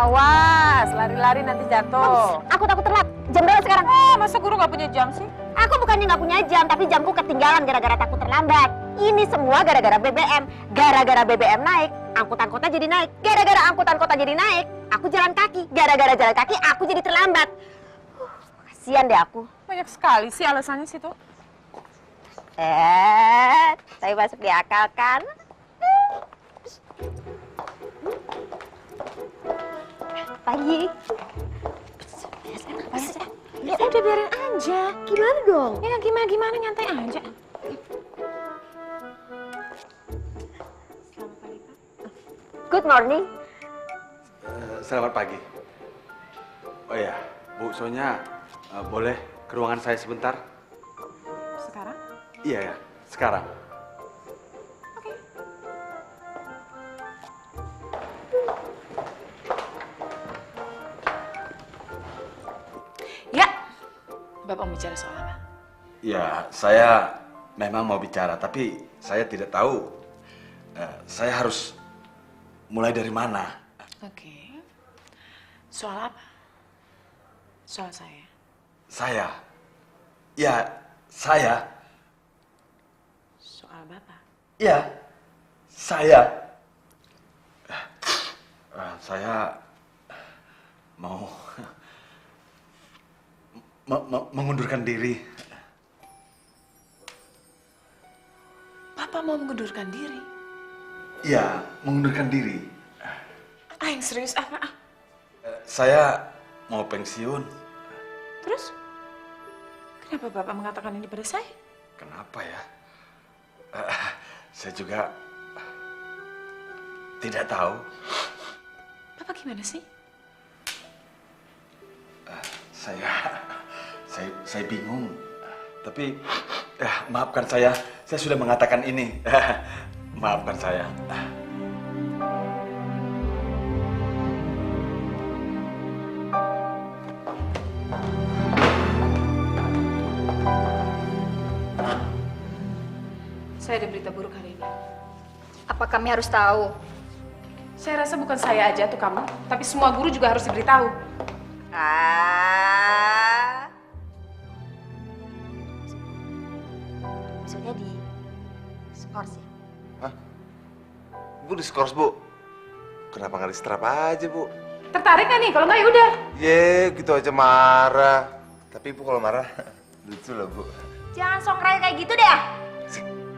Awas, lari-lari nanti jatuh. Aku takut telat. Jam berapa sekarang? Masa guru nggak punya jam sih? Aku bukannya nggak punya jam, tapi jamku ketinggalan gara-gara takut terlambat. Ini semua gara-gara BBM. Gara-gara BBM naik, angkutan kota jadi naik. Gara-gara angkutan kota jadi naik, aku jalan kaki. Gara-gara jalan kaki, aku jadi terlambat. Kasian deh aku. Banyak sekali sih alasannya situ. Tapi masuk di akal kan? Pagi. Ya udah biarin aja. Gimana dong? Ya gimana nyantai aja. Selamat pagi, Pak. Good morning. Selamat pagi. Oh ya, Bu Sonya, boleh ke ruangan saya sebentar? Sekarang? Iya ya, sekarang. Oke. Ya, Bapak mau bicara soal apa? Ya, saya memang mau bicara, tapi saya tidak tahu saya harus mulai dari mana. Oke. Soal apa? Soal saya. Saya? Ya, saya. Soal Bapak. Ya, saya. Saya mau mengundurkan diri. Bapak mau mengundurkan diri? Ya, mengundurkan diri. Yang serius apa? Saya mau pensiun. Terus? Kenapa Bapak mengatakan ini pada saya? Kenapa ya? Saya juga tidak tahu. Bapak gimana sih? Saya bingung. Tapi maafkan saya sudah mengatakan ini. Maafkan saya. Saya ada berita buruk hari ini. Apa kami harus tahu? Saya rasa bukan saya aja tuh kamu, tapi semua guru juga harus diberitahu. Maksudnya di skors ya? Hah? Bu diskors, Bu. Kenapa nggak disetrap aja, Bu? Tertarik nggak nih? Kalau nggak ya udah. Gitu aja marah. Tapi Ibu kalau marah lucu loh, Bu. Jangan songkrai kayak gitu deh.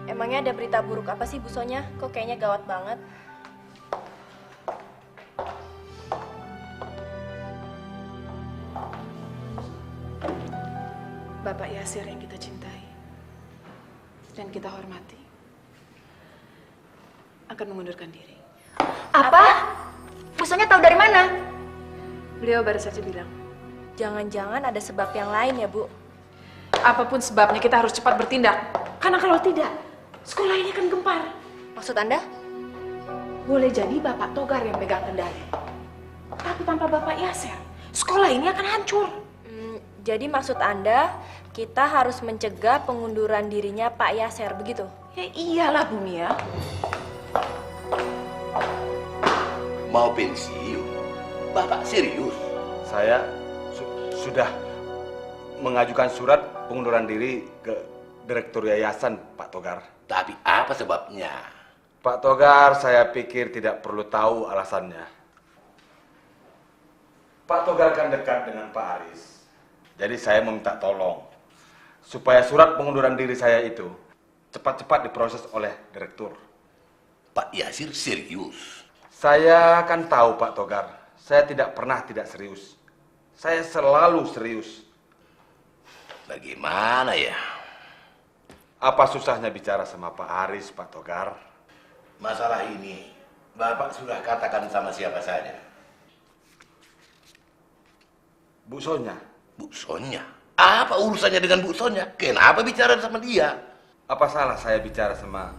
Emangnya ada berita buruk apa sih Bu Sonya? Kok kayaknya gawat banget? Bapak Yasir yang kita cintai dan kita hormati akan mengundurkan diri. Apa? Bu Sonya tahu dari mana? Beliau baru saja bilang, Jangan-jangan ada sebab yang lain ya Bu? apapun sebabnya kita harus cepat bertindak. Karena kalau tidak, sekolah ini akan gempar. Maksud Anda? Boleh jadi Bapak Togar yang pegang kendali. Tapi tanpa Bapak Yasir, sekolah ini akan hancur. Jadi maksud Anda, kita harus mencegah pengunduran dirinya Pak Yasir, begitu? Ya iyalah Bu Mia. Mau pensiun? Bapak serius? Saya sudah mengajukan surat pengunduran diri ke Direktur Yayasan, Pak Togar. Tapi apa sebabnya? Pak Togar, saya pikir tidak perlu tahu alasannya. Pak Togar kan dekat dengan Pak Aris. Jadi saya meminta tolong supaya surat pengunduran diri saya itu cepat-cepat diproses oleh direktur. Pak Yasir serius? Saya kan tahu Pak Togar, saya tidak pernah tidak serius. Saya selalu serius. Bagaimana ya? Apa susahnya bicara sama Pak Aris, Pak Togar? Masalah ini Bapak sudah katakan sama siapa saja? Bu Sonya. Bu Sonya? Apa urusannya dengan Bu Sonya? Kenapa bicara sama dia? Apa salah saya bicara sama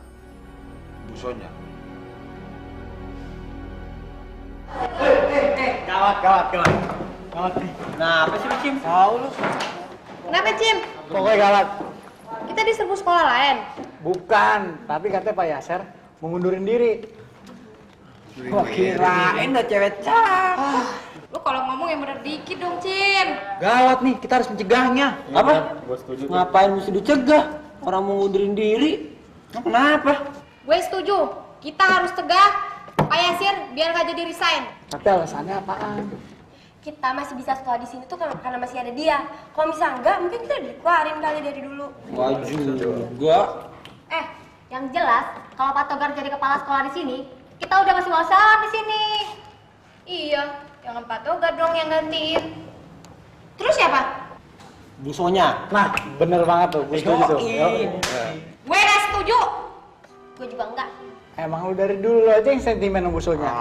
Bu Sonya? Gawat nih. Kenapa sih, Cim? Tahu lu. Kenapa, Cim? Pokoknya gawat. Kita diserbu sekolah lain. Bukan, tapi katanya Pak Yasir mau ngundurin diri. Gua kirain udah cewek cakep. Lu kalau ngomong yang bener dikit dong, Cim. Gawat nih, kita harus mencegahnya. Apa? Ngapain mesti dicegah? Orang mau ngundurin diri. Kenapa? Gue setuju. Kita harus cegah Pak Yasir biar gak jadi resign. Tapi alasannya apaan? Kita masih bisa sekolah di sini tuh karena masih ada dia. Kalau misalnya enggak, mungkin kita dikeluarin kali dari dulu. Wah juga. Yang jelas kalau Pak Togar jadi kepala sekolah di sini, kita udah masih masalah di sini. Iya, jangan Pak Togar dong yang gantiin. Terus siapa? Bu Sonya. Nah, bener banget tuh. Gue setuju tuh. Gue gak setuju. Gue juga enggak. Emang lu dari dulu aja yang sentimen sama Bu Sonya.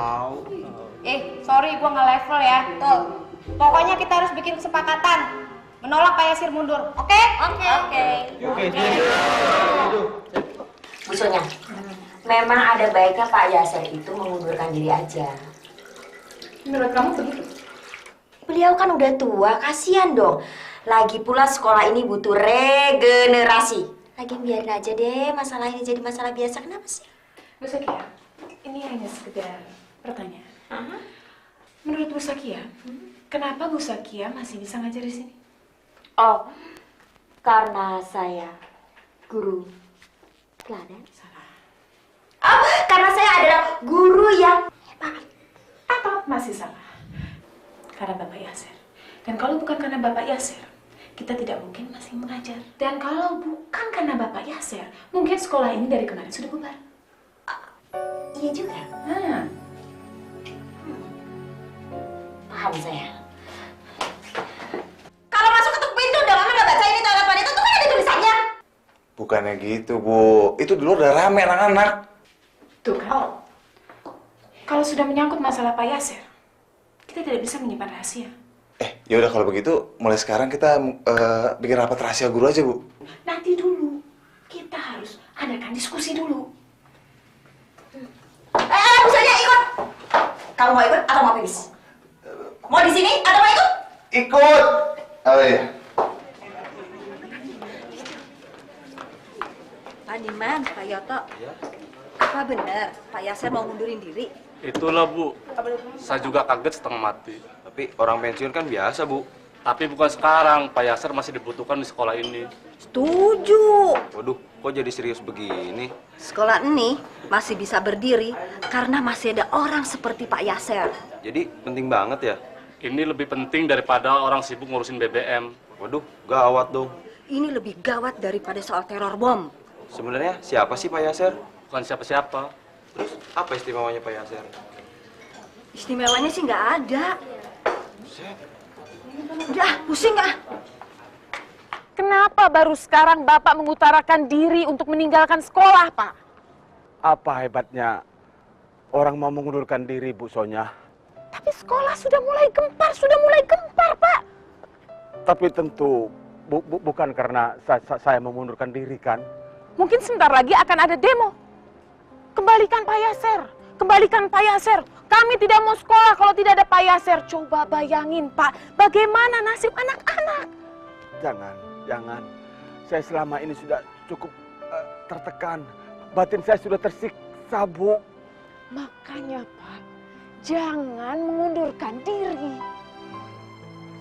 Sorry, gue nggak level ya. Tuh, pokoknya kita harus bikin kesepakatan menolak Pak Yasir mundur. Oke? Oke. Bu Sonya, memang ada baiknya Pak Yasir itu mengundurkan diri aja. Menurut kamu begitu? Beliau kan udah tua, kasihan dong. Lagi pula sekolah ini butuh regenerasi. Lagi biarin aja deh, masalah ini jadi masalah biasa. Kenapa sih? Bu Sakia, ini hanya sekedar pertanyaan. Menurut Bu Sakia, kenapa Bu Sakia masih bisa ngajar di sini? Oh, karena saya guru teladan. Salah. Oh, karena saya adalah guru yang hebat. Atau masih salah? Karena Bapak Yasir. Dan kalau bukan karena Bapak Yasir, kita tidak mungkin masih mengajar. Dan kalau bukan karena Bapak Yasir, mungkin sekolah ini dari kemarin sudah bubar. Iya juga. Paham saya. Kalau masuk ketuk pintu udah mama nggak baca ini tanggapan itu tuh kan ada tulisannya. Bukannya gitu, Bu. Itu di luar udah rame anak-anak. Tuh kan. Kalau sudah menyangkut masalah Pak Yasir, kita tidak bisa menyimpan rahasia. Ya udah kalau begitu, mulai sekarang kita bikin rapat rahasia guru aja, Bu. Nanti dulu. Kita harus adakan diskusi dulu. Bu Sonya ikut. Kamu mau ikut atau mau pipis? Mau di sini atau mau ikut? Ikut! Oh iya. Pak Diman, Pak Yoto. Apa benar Pak Yasir mau ngundurin diri? Itulah, Bu. Saya juga kaget setengah mati. Tapi orang pensiun kan biasa, Bu. Tapi bukan sekarang. Pak Yasir masih dibutuhkan di sekolah ini. Setuju. Waduh, kok jadi serius begini? Sekolah ini masih bisa berdiri karena masih ada orang seperti Pak Yasir. Jadi penting banget ya? Ini lebih penting daripada orang sibuk ngurusin BBM. Waduh, gawat dong. Ini lebih gawat daripada soal teror bom. Sebenarnya siapa sih Pak Yasir? Bukan siapa-siapa. Terus apa istimewanya Pak Yasir? Istimewanya sih nggak ada. Udah, pusing nggak? Kenapa baru sekarang Bapak mengutarakan diri untuk meninggalkan sekolah, Pak? Apa hebatnya orang mau mengundurkan diri, Bu Sonya? Tapi sekolah sudah mulai gempar, Pak. Tapi tentu bukan karena saya mengundurkan diri, kan? Mungkin sebentar lagi akan ada demo. Kembalikan Pak Yasir. Kembalikan Pak Yasir. Kami tidak mau sekolah kalau tidak ada Pak Yasir. Coba bayangin, Pak, bagaimana nasib anak-anak. Jangan. Saya selama ini sudah cukup tertekan. Batin saya sudah tersiksa, Bu. Makanya, Pak, jangan mengundurkan diri.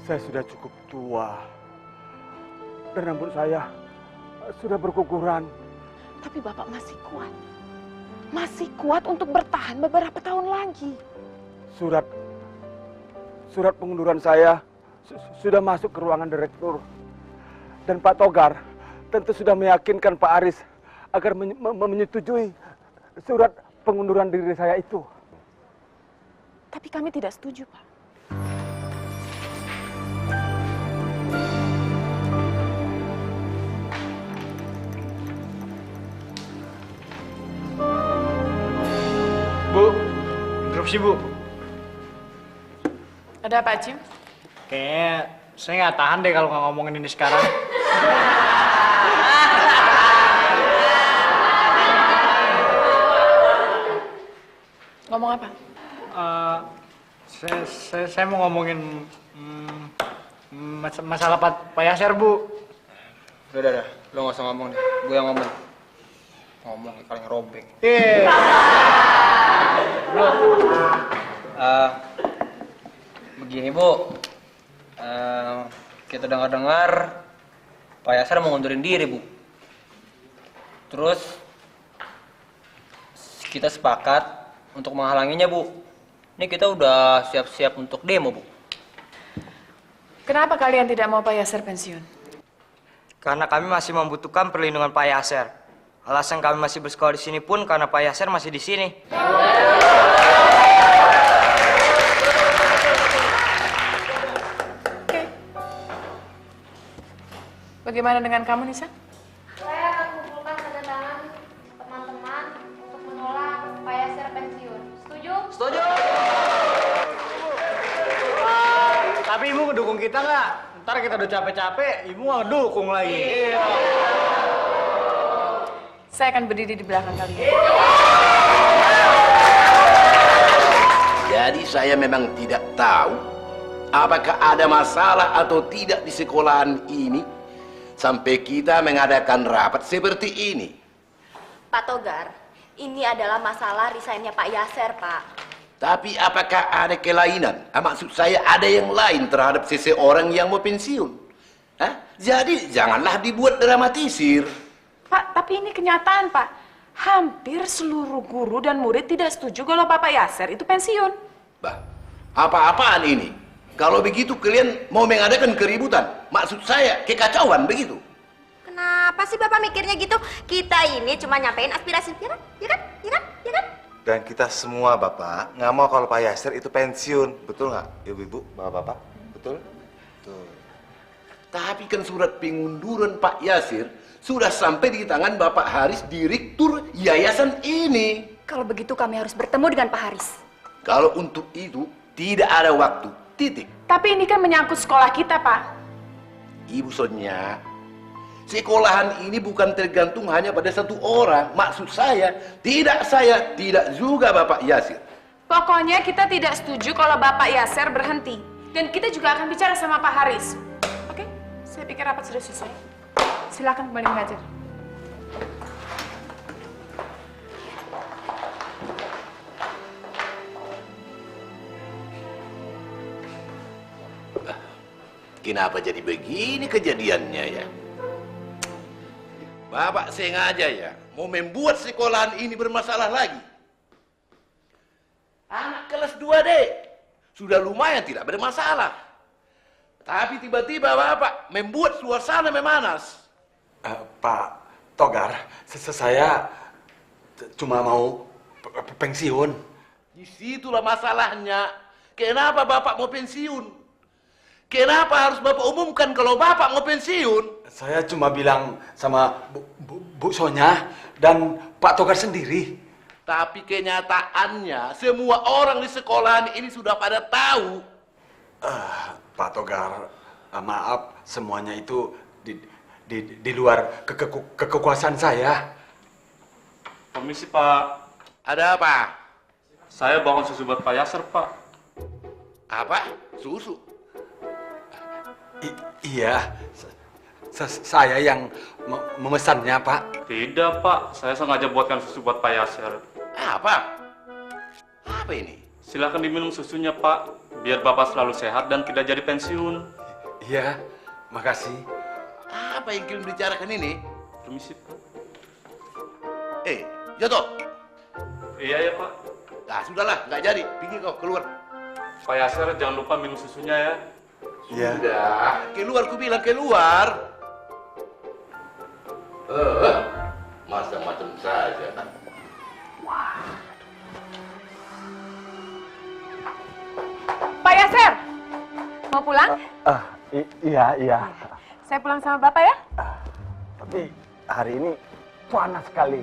Saya sudah cukup tua. Dan rambut saya sudah berguguran. Tapi Bapak masih kuat. Masih kuat untuk bertahan beberapa tahun lagi. Surat pengunduran saya sudah masuk ke ruangan direktur. Dan Pak Togar tentu sudah meyakinkan Pak Aris agar menyetujui surat pengunduran diri saya itu. Tapi kami tidak setuju, Pak. Bu, interupsi, Bu. Ada apa, Cim? Kayaknya saya nggak tahan deh kalau nggak ngomongin ini sekarang. Ngomong apa? Saya mau ngomongin masalah Pak Yasir, Bu. Udah, lo nggak usah ngomong deh, gue yang ngomong. Ngomong paling robek. Bro, begini Bu, kita dengar-dengar Pak Yasser mau ngundurin diri Bu. Terus kita sepakat untuk menghalanginya Bu. Ini kita udah siap-siap untuk demo Bu. Kenapa kalian tidak mau Pak Yasser pensiun? Karena kami masih membutuhkan perlindungan Pak Yasser. Alasan kami masih bersekolah di sini pun karena Pak Yasser masih di sini. Oke. Bagaimana dengan kamu, Nisa? Saya akan kumpulkan tanda tangan teman-teman untuk menolak Pak Yasser pensiun. Setuju? Setuju. Tapi ibu ngedukung kita nggak? Ntar kita udah capek-capek, ibu ngedukung lagi. Iya. Saya akan berdiri di belakang kalian. Jadi saya memang tidak tahu apakah ada masalah atau tidak di sekolahan ini sampai kita mengadakan rapat seperti ini. Pak Togar, ini adalah masalah resignnya Pak Yasser, Pak. Tapi apakah ada kelainan? Maksud saya ada yang lain terhadap seseorang yang mau pensiun. Jadi janganlah dibuat dramatisir. Pak, tapi ini kenyataan, Pak. Hampir seluruh guru dan murid tidak setuju kalau Bapak Yasser itu pensiun. Bah, apa-apaan ini? Kalau begitu kalian mau mengadakan keributan? Maksud saya kekacauan begitu. Kenapa sih Bapak mikirnya gitu? Kita ini cuma nyampein aspirasi, ya kan? Ya kan? Ya kan? Ya kan? Dan kita semua Bapak nggak mau kalau Pak Yasser itu pensiun. Betul nggak, Ibu-ibu, Bapak-bapak? Betul? Betul. Tapi kan surat pengunduran Pak Yasser sudah sampai di tangan Bapak Haris, direktur yayasan ini. Kalau begitu kami harus bertemu dengan Pak Haris. Kalau untuk itu tidak ada waktu, titik. Tapi ini kan menyangkut sekolah kita, Pak. Ibu Sonia, sekolahan ini bukan tergantung hanya pada satu orang. Maksud saya, tidak juga Bapak Yasser. Pokoknya kita tidak setuju kalau Bapak Yasser berhenti. Dan kita juga akan bicara sama Pak Haris. Oke? Saya pikir rapat sudah selesai. Silakan kembali mengajar. Kenapa jadi begini kejadiannya ya? Bapak sengaja ya mau membuat sekolahan ini bermasalah lagi. Anak kelas 2D sudah lumayan tidak bermasalah. Tapi tiba-tiba Bapak membuat suasana memanas. Pak Togar, saya cuma mau pensiun. Disitulah masalahnya. Kenapa Bapak mau pensiun? Kenapa harus Bapak umumkan kalau Bapak mau pensiun? Saya cuma bilang sama Bu Sonya dan Pak Togar sendiri. Tapi kenyataannya semua orang di sekolahan ini sudah pada tahu. Pak Togar, maaf, semuanya itu di luar kekuasaan saya. Permisi, Pak. Ada apa? Saya bawa susu buat Pak Yasser, Pak. Apa? Susu? Iya, saya yang memesannya, Pak. Tidak, Pak. Saya sengaja buatkan susu buat Pak Yasser. Apa? Apa ini? Silahkan diminum susunya, Pak. Biar Bapak selalu sehat dan tidak jadi pensiun. Iya, makasih. Apa yang kalian bicarakan ini? Permisi, Pak. Joto. Iya ya, Pak. Nah, sudahlah, nggak jadi. Pergi kau, keluar. Pak Yasser, jangan lupa minum susunya ya. Iya. Sudah, keluar, ku bilang keluar. Macam-macam saja. Pak Yasser, mau pulang? Iya. Saya pulang sama Bapak ya? Tapi hari ini panas sekali.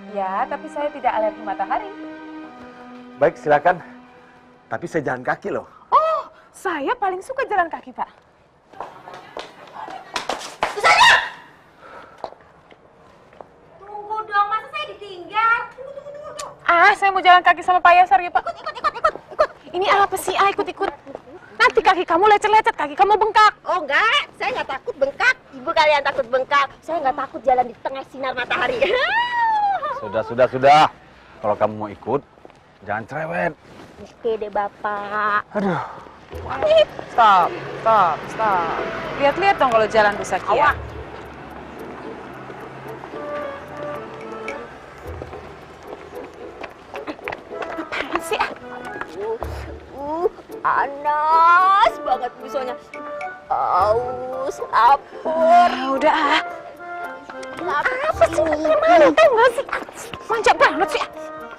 Ya, tapi saya tidak alergi matahari. Baik, silakan. Tapi saya jalan kaki loh. Oh, saya paling suka jalan kaki, Pak. Tunggu dong, masa saya ditinggal? Tunggu. Saya mau jalan kaki sama Pak Yasser ya, Pak. Ikut. Ini apa sih? Ikut. Nanti kaki kamu lecet-lecet, kaki kamu bengkak. Oh enggak, saya nggak takut bengkak. Ibu kalian takut bengkak. Saya nggak takut jalan di tengah sinar matahari. Sudah. Kalau kamu mau ikut, Jangan cerewet. Oke deh Bapak. Aduh. Stop. Lihat-lihat dong kalau jalan Bu Sakia. Apaan sih? Panas banget busonya. Aus, lapar. Udah. Apa sih? Mana tau gak sih? Manja banget sih.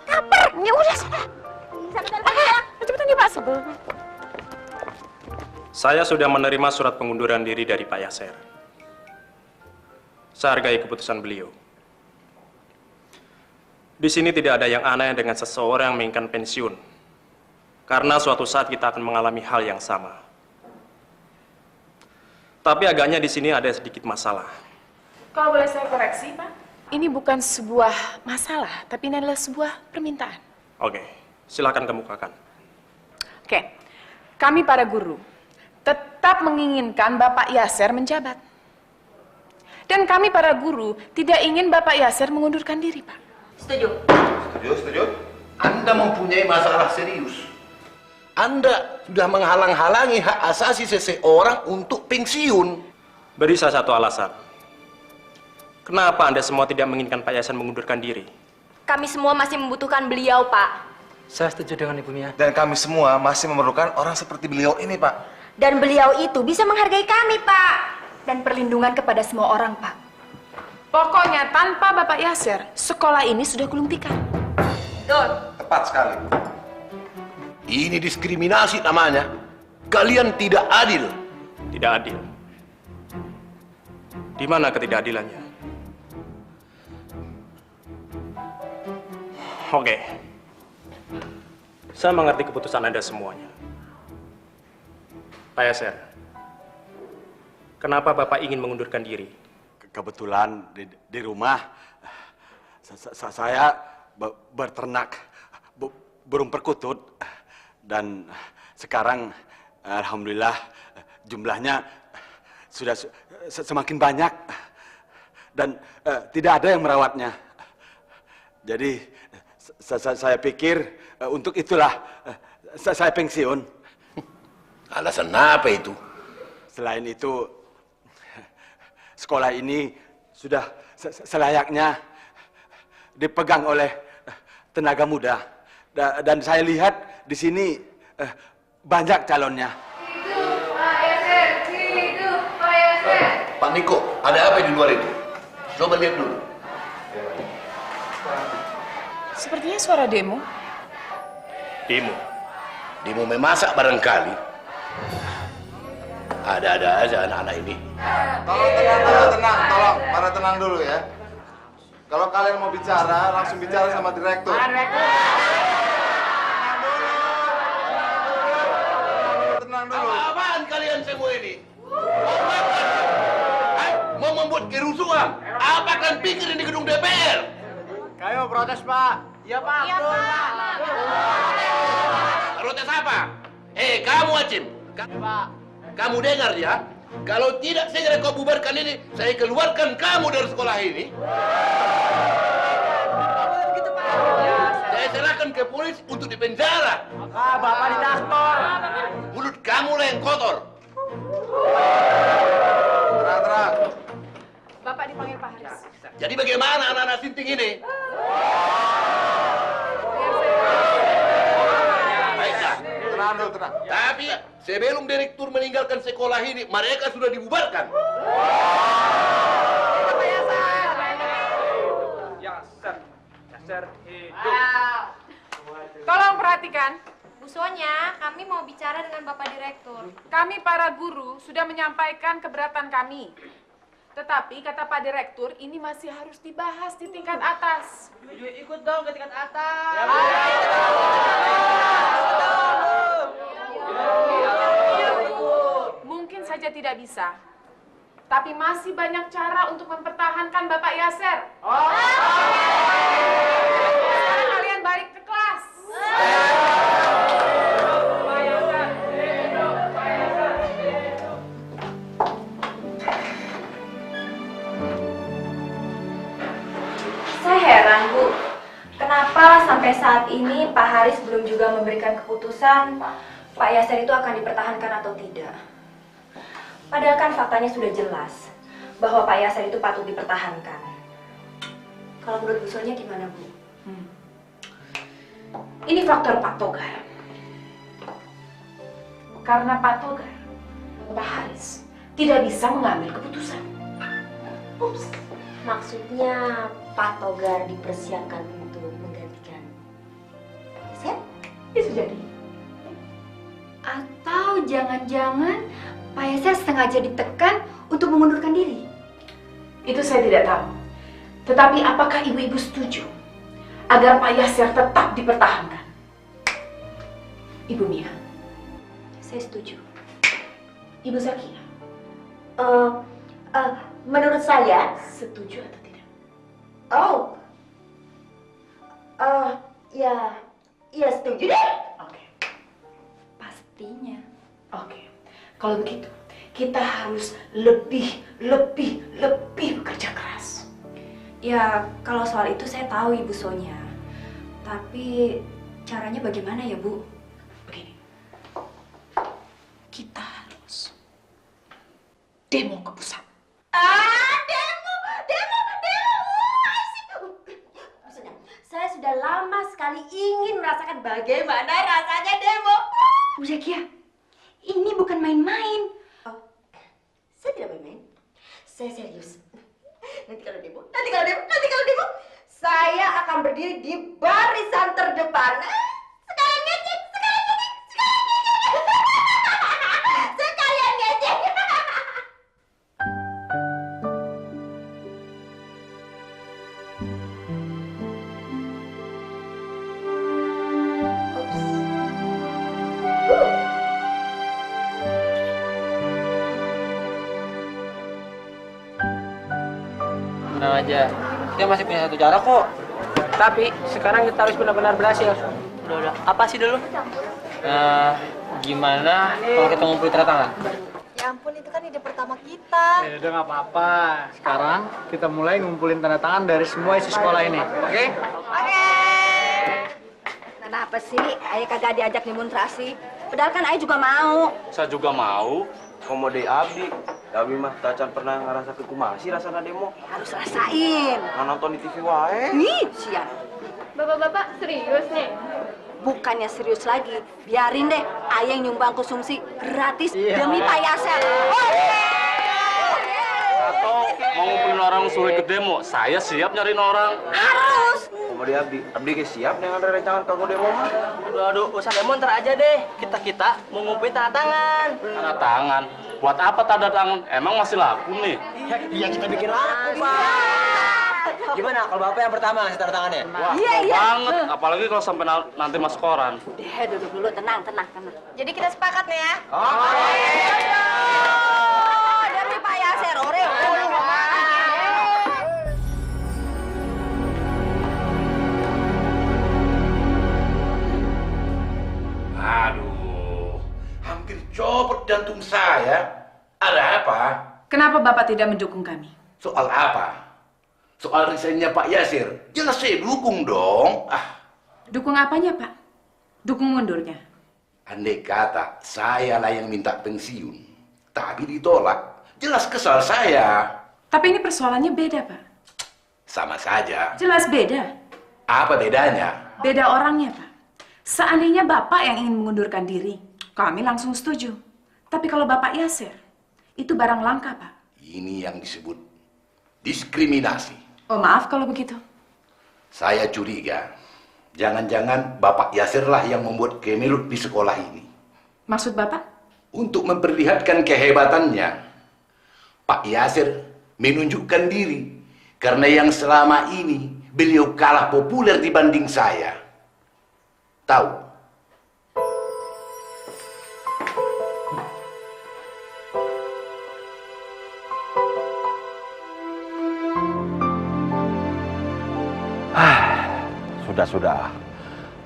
Lapar. Ya udah sana. Cepetan nih Pak, sebel. Saya sudah menerima surat pengunduran diri dari Pak Yasser. Saya hargai keputusan beliau. Di sini tidak ada yang aneh dengan seseorang yang menginginkan pensiun. Karena suatu saat kita akan mengalami hal yang sama. Tapi agaknya di sini ada sedikit masalah. Kalau boleh saya koreksi, Pak. Ini bukan sebuah masalah, tapi ini adalah sebuah permintaan. Oke, silakan kemukakan. Oke, kami para guru tetap menginginkan Bapak Yasser menjabat. Dan kami para guru tidak ingin Bapak Yasser mengundurkan diri, Pak. Setuju. Anda mempunyai masalah serius. Anda sudah menghalang-halangi hak asasi seseorang untuk pensiun. Beri saya satu alasan. Kenapa Anda semua tidak menginginkan Pak Yasser mengundurkan diri? Kami semua masih membutuhkan beliau, Pak. Saya setuju dengan Ibu Mia. Dan kami semua masih memerlukan orang seperti beliau ini, Pak. Dan beliau itu bisa menghargai kami, Pak. Dan perlindungan kepada semua orang, Pak. Pokoknya tanpa Bapak Yasser, sekolah ini sudah gulung tikar. Betul. Tepat sekali. Ini diskriminasi namanya. Kalian tidak adil. Tidak adil. Di mana ketidakadilannya? Oke. Saya mengerti keputusan Anda semuanya. Pak Yasser, kenapa Bapak ingin mengundurkan diri? Kebetulan di rumah saya berternak burung perkutut dan sekarang alhamdulillah jumlahnya sudah semakin banyak dan tidak ada yang merawatnya. Jadi saya pikir untuk itulah saya pensiun. Alasan apa itu? Selain itu, sekolah ini sudah selayaknya dipegang oleh tenaga muda. Dan saya lihat di sini banyak calonnya. Hidup Pak Yasser, hidup Pak Yasser. Pak Niko, ada apa di luar itu? Coba lihat dulu. Sepertinya suara demo. Demo? Demo memasak barangkali. Ada-ada aja anak-anak ini. Tolong, pada tenang dulu ya. Kalau kalian mau bicara, langsung bicara sama direktur. Tenang dulu. Apaan kalian semua ini? Mau membuat kerusuhan? Apa kalian pikir ini gedung DPR? Kayo protes, Pak. Iya Pak. Iya Pak. Protes apa? Kamu Acim. Kamu dengar ya? Kalau tidak segera kau bubarkan ini, saya keluarkan kamu dari sekolah ini. Saya serahkan ke polisi untuk dipenjara. Bapak ditampor. Mulut kamu lah yang kotor. Terang. Bapak dipanggil Pak Haris. Jadi bagaimana anak-anak sinting ini? Baiklah. Tenang. Tapi sebelum direktur meninggalkan sekolah ini, mereka sudah dibubarkan. Yasser hidup. Tolong perhatikan. Bu Sonya, kami mau bicara dengan Bapak Direktur. Kami para guru sudah menyampaikan keberatan kami. Tetapi kata Pak Direktur, ini masih harus dibahas di tingkat atas. Ikut dong ke tingkat atas. Mungkin saja tidak bisa. Tapi masih banyak cara untuk mempertahankan Bapak Yasser. Sekarang kalian balik ke kelas. Saya heran, Bu. Kenapa sampai sampai saat ini Pak Haris belum juga memberikan keputusan Pak Yasser itu akan dipertahankan atau tidak. Padahal kan faktanya sudah jelas bahwa Pak Yasser itu patut dipertahankan. Kalau menurut Bu Sonia gimana, Bu? Ini faktor Pak Togar. Karena Pak Togar, Pak Haris tidak bisa mengambil keputusan. Ups. Maksudnya Pak Togar dipersiapkan untuk menggantikan Yasser? Bisa jadi. Atau jangan-jangan Pak Yasser sengaja ditekan untuk mengundurkan diri? Itu saya tidak tahu. Tetapi apakah ibu-ibu setuju agar Pak Yasser tetap dipertahankan? Ibu Mia? Saya setuju. Ibu Zakia? Menurut saya, setuju atau tidak? Ya setuju deh. Oke. Pastinya. Oke. Kalau begitu, kita harus lebih bekerja keras. Ya, kalau soal itu saya tahu Ibu Sonia. Tapi caranya bagaimana ya, Bu? Begini. Kita harus demo ke pusat. Maksudnya, saya sudah lama sekali ingin merasakan bagaimana rasanya demo. Bu Zakia, ini bukan main-main. Saya tidak main-main. Saya serius. Nanti kalau demo, saya akan berdiri di barisan terdepan. Sekalian ngecek. Tenang aja, kita masih punya satu cara kok. Tapi sekarang kita harus benar-benar berhasil. Udah. Apa sih dulu? Gimana kalau kita ngumpulin tanda tangan? Ya ampun, itu kan ide pertama kita. Ya udah nggak apa-apa. Sekarang kita mulai ngumpulin tanda tangan dari semua isi sekolah ini, oke? Oke. Kenapa sih Ayah kagak diajak demonstrasi? Padahal kan Ayah juga mau. Saya juga mau. Komode abdi. Abdi mah tacan pernah ngerasa kekumasi rasana demo. Harus rasain. Nonton di TV wae. Ih, sian. Bapak-bapak serius nih? Bukannya serius lagi, biarin deh Ayah yang nyumbang konsumsi gratis Iya. demi Pak Yasser. Atau mau ngumpulin orang suruh ikut demo, saya siap nyariin orang. Harus. Komode abdi ke siap dengan ada rencangan kanggo demo mah. Aduh, usah demo ntar aja deh. Kita mau ngumpulin tanda tangan. Tanda tangan. Buat apa tanda tangan? Emang masih laku nih? Iya, kita bikin laku, Pak. Gimana kalau Bapak yang pertama ngasih tanda tangannya? Wah, Iya. banget. Apalagi kalau sampai nanti masuk koran. Duduk dulu, tenang. Jadi kita sepakat nih ya? Demi Pak Yasser, ore. Aduh, hampir copot jantung saya. Ada apa? Kenapa Bapak tidak mendukung kami? Soal apa? Soal resignnya Pak Yasser. Jelas saya dukung dong. Dukung apanya, Pak? Dukung mundurnya. Andai kata saya lah yang minta pensiun, tapi ditolak, jelas kesal saya. Tapi ini persoalannya beda, Pak. Sama saja. Jelas beda. Apa bedanya? Beda orangnya, Pak. Seandainya Bapak yang ingin mengundurkan diri, kami langsung setuju. Tapi kalau Bapak Yasser, itu barang langka, Pak. Ini yang disebut diskriminasi. Oh, maaf kalau begitu. Saya curiga, jangan-jangan Bapak Yasser lah yang membuat kemelut di sekolah ini. Maksud Bapak? Untuk memperlihatkan kehebatannya, Pak Yasser menunjukkan diri karena yang selama ini beliau kalah populer dibanding saya. Tahu? Sudah.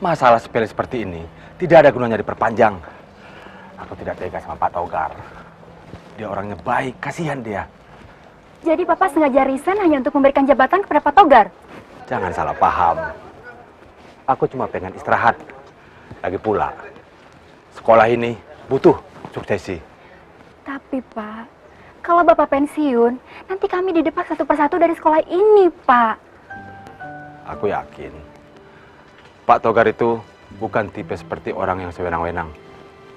Masalah sepele seperti ini tidak ada gunanya diperpanjang. Aku tidak tega sama Pak Togar. Dia orangnya baik, kasihan dia. Jadi Bapak sengaja resign hanya untuk memberikan jabatan kepada Pak Togar? Jangan salah paham. Aku cuma pengen istirahat. Lagi pula, sekolah ini butuh suksesi. Tapi Pak, kalau Bapak pensiun, nanti kami didepak satu persatu dari sekolah ini, Pak. Aku yakin, Pak Togar itu bukan tipe seperti orang yang sewenang-wenang.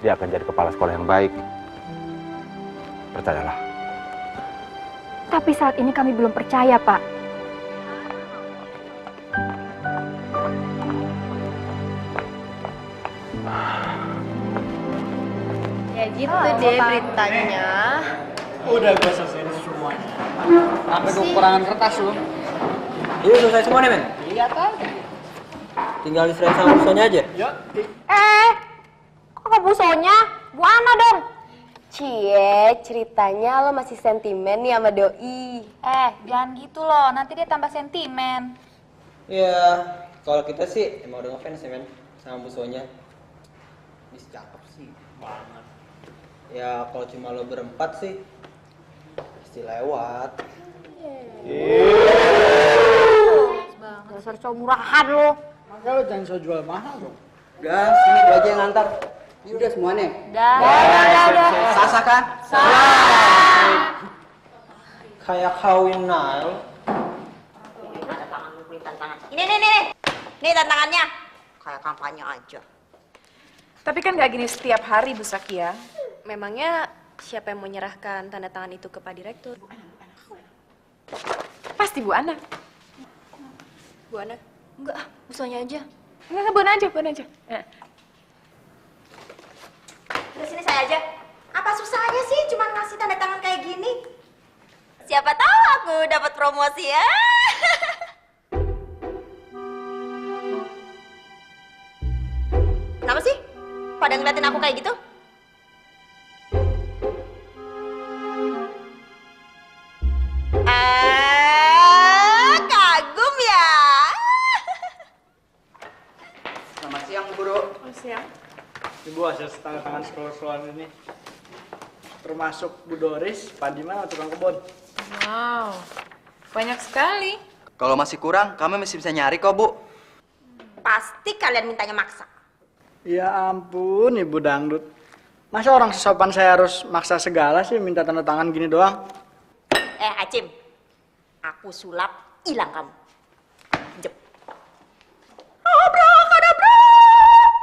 Dia akan jadi kepala sekolah yang baik. Percayalah. Tapi saat ini kami belum percaya, Pak. Ya gitu deh beritanya. Udah gue selesai semuanya. Sampai kekurangan kertas lu. Iya selesai semua nih men? Iya kan? Tinggal diserahin sama busonya aja. Kok ke busonya? Bu Ana dong. Cie, ceritanya lo masih sentimen nih sama doi. Jangan gitu loh, nanti dia tambah sentimen. Ya, kalau kita sih emang udah ngefans ya men sama busonya. Ini cakep sih banget. Ya kalau cuma lo berempat sih pasti lewat. Dasar cowok murahan lo. Makanya lo jangan so jual mahal dong. Udah, sini gue aja yang ngantar. Ini udah semuanya. Udah. Sasa kan? Kayak kawin Nile. Ini. Nih tantangannya. Kayak kampanye aja. Tapi kan nggak gini setiap hari, Bu Sakia. Memangnya siapa yang mau menyerahkan tanda tangan itu ke Pak Direktur? Pasti Bu Ana. Bu Ana? Enggak, busonya aja. Enggak, Bu Ana aja. Udah sini saya aja. Apa susahnya sih cuma ngasih tanda tangan kayak gini? Siapa tahu aku dapat promosi ya. Kenapa sih? Pada ngeliatin aku kayak gitu? Kagum ya. Selamat siang, Bu Bro. Siang. Ibu hasil tanda tangan sekolah-sekolahan ini. Termasuk Bu Doris, Pak Diman, tukang kebun. Wow, banyak sekali. Kalau masih kurang, kami masih bisa nyari kok, Bu. Pasti kalian mintanya maksa. Ya ampun, Ibu Dangdut. Masa orang sesopan saya harus maksa segala sih minta tanda tangan gini doang? Acim, aku sulap, hilang kamu. Jep. Abrakadabra,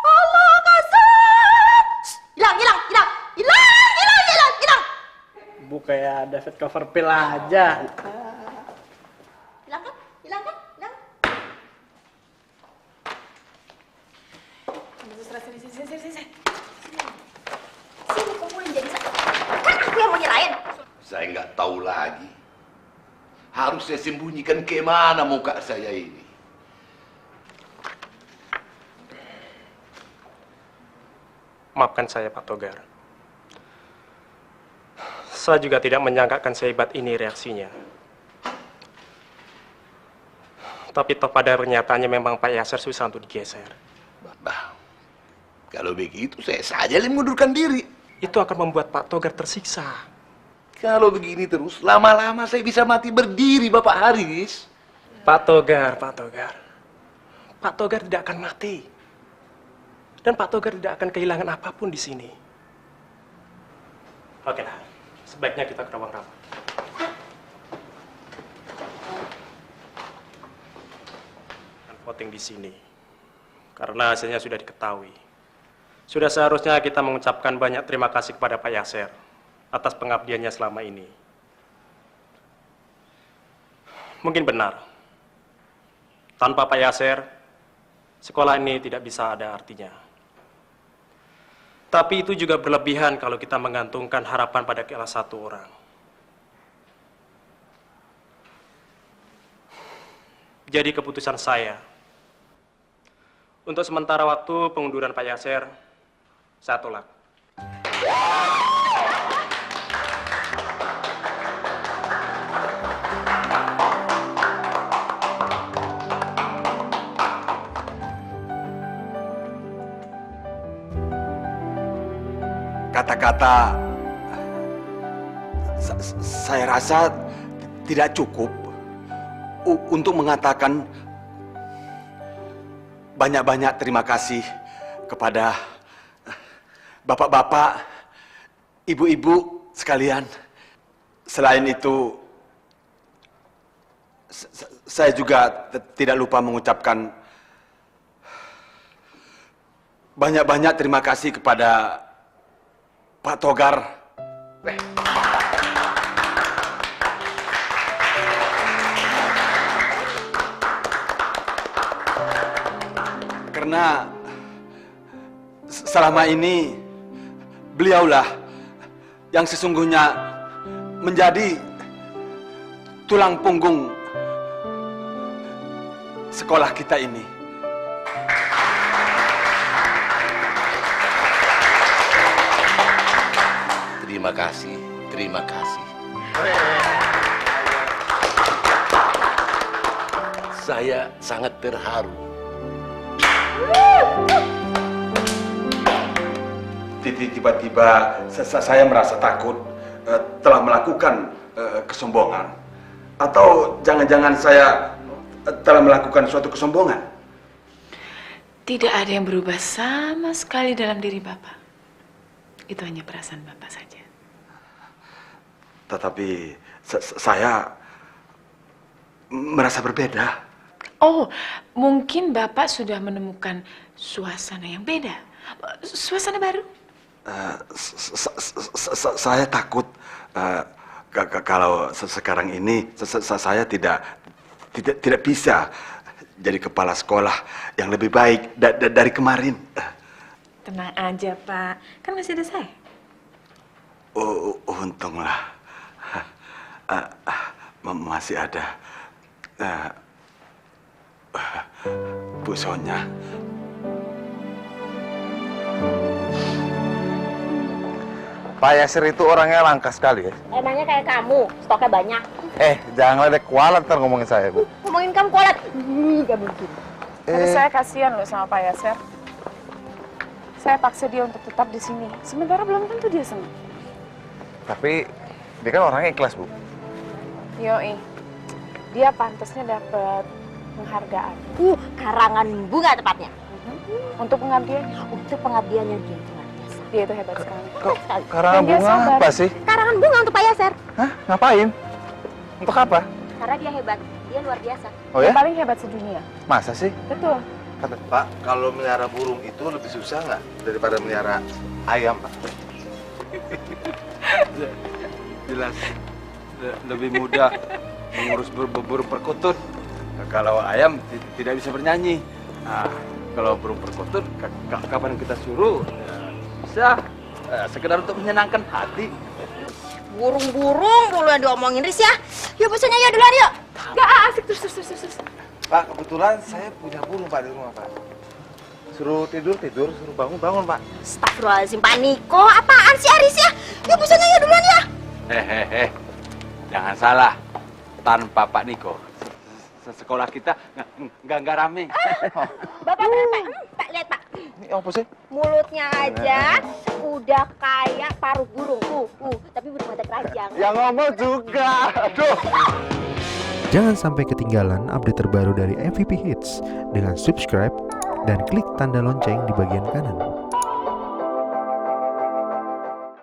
Allah kasat. Hilang. Bu kayak David Copperfield aja. Hilang kan? Sini. Sini kumpulin jadi satu. Kan aku yang mau nyerahin. Saya nggak tahu lagi. Harus saya sembunyikan kemana muka saya ini. Maafkan saya, Pak Togar. Saya juga tidak menyangka akan sehebat ini reaksinya. Tapi toh pada kenyataannya memang Pak Yasser susah untuk digeser. Bah, kalau begitu saya saja yang mengundurkan diri. Itu akan membuat Pak Togar tersiksa. Kalau begini terus, lama-lama saya bisa mati berdiri, Bapak Haris. Pak Togar. Pak Togar tidak akan mati. Dan Pak Togar tidak akan kehilangan apapun di sini. Oke lah, sebaiknya kita ke ruang rapat. Dan voting di sini. Karena hasilnya sudah diketahui. Sudah seharusnya kita mengucapkan banyak terima kasih kepada Pak Yasser atas pengabdiannya selama ini. Mungkin benar, tanpa Pak Yasser, sekolah ini tidak bisa ada artinya. Tapi itu juga berlebihan kalau kita menggantungkan harapan pada salah satu orang. Jadi keputusan saya, untuk sementara waktu pengunduran Pak Yasser, saya tolak. Kata-kata saya rasa tidak cukup untuk mengatakan banyak-banyak terima kasih kepada bapak-bapak, ibu-ibu sekalian. Selain itu, saya juga tidak lupa mengucapkan banyak-banyak terima kasih kepada Pak Togar. Karena selama ini beliaulah yang sesungguhnya menjadi tulang punggung sekolah kita ini. Terima kasih, terima kasih. Saya sangat terharu. Tiba-tiba saya merasa takut telah melakukan kesombongan. Atau jangan-jangan saya telah melakukan suatu kesombongan. Tidak ada yang berubah sama sekali dalam diri Bapak. Itu hanya perasaan Bapak saja. Tetapi saya merasa berbeda. Oh, mungkin Bapak sudah menemukan suasana yang beda. Suasana baru? Saya takut kalau sekarang ini saya tidak bisa jadi kepala sekolah yang lebih baik dari kemarin. Tenang aja, Pak. Kan masih ada saya. Oh, untunglah. Masih ada Bu Sonya. Pak Yasir itu orangnya langka sekali ya. Emangnya kayak kamu, stoknya banyak. Jangan ledek kualat ntar ngomongin saya, Bu. Ngomongin kamu kualat. Gak mungkin. Tapi saya kasihan loh sama Pak Yasir. Saya paksa dia untuk tetap di sini. Sementara belum tentu dia senang. Tapi dia kan orangnya ikhlas, Bu. Yoi. Dia pantasnya dapat penghargaan. Karangan bunga tepatnya. Untuk pengabdiannya. Untuk pengabdiannya dia luar biasa. Dia itu hebat sekali. Karangan Dan dia bunga sabar. apa sih? Karangan bunga untuk Pak Yasir. Hah? Ngapain? Untuk apa? Karena dia hebat. Dia luar biasa. Oh ya? Yang paling hebat sedunia. Masa sih? Betul. Pak, kalau melihara burung itu lebih susah nggak daripada melihara ayam, Pak? Jelas lebih mudah mengurus burung perkutut. Kalau ayam tidak bisa bernyanyi. Nah, kalau burung perkutut kapan kita suruh bisa sekedar untuk menyenangkan hati. Burung-burung dulu yang diomongin, Riz ya. Yuk pesannya ya duluan yuk. Gak asik terus. Pak, kebetulan saya punya burung, Pak, di rumah, Pak. Suruh tidur, suruh bangun, Pak. Astagfirullahaladzim, Pak Niko. Apaan sih Aris ya? Yuk pesannya ya duluan ya. Jangan salah. Tanpa Pak Niko, sekolah kita nggak rame. Bapak, Pak, lihat Pak. Ini apa sih? Mulutnya aja udah kayak paruh burung. Tapi bermata keranjang. Yang ngomong juga. Aduh. Jangan sampai ketinggalan update terbaru dari MVP Hits dengan subscribe dan klik tanda lonceng di bagian kanan.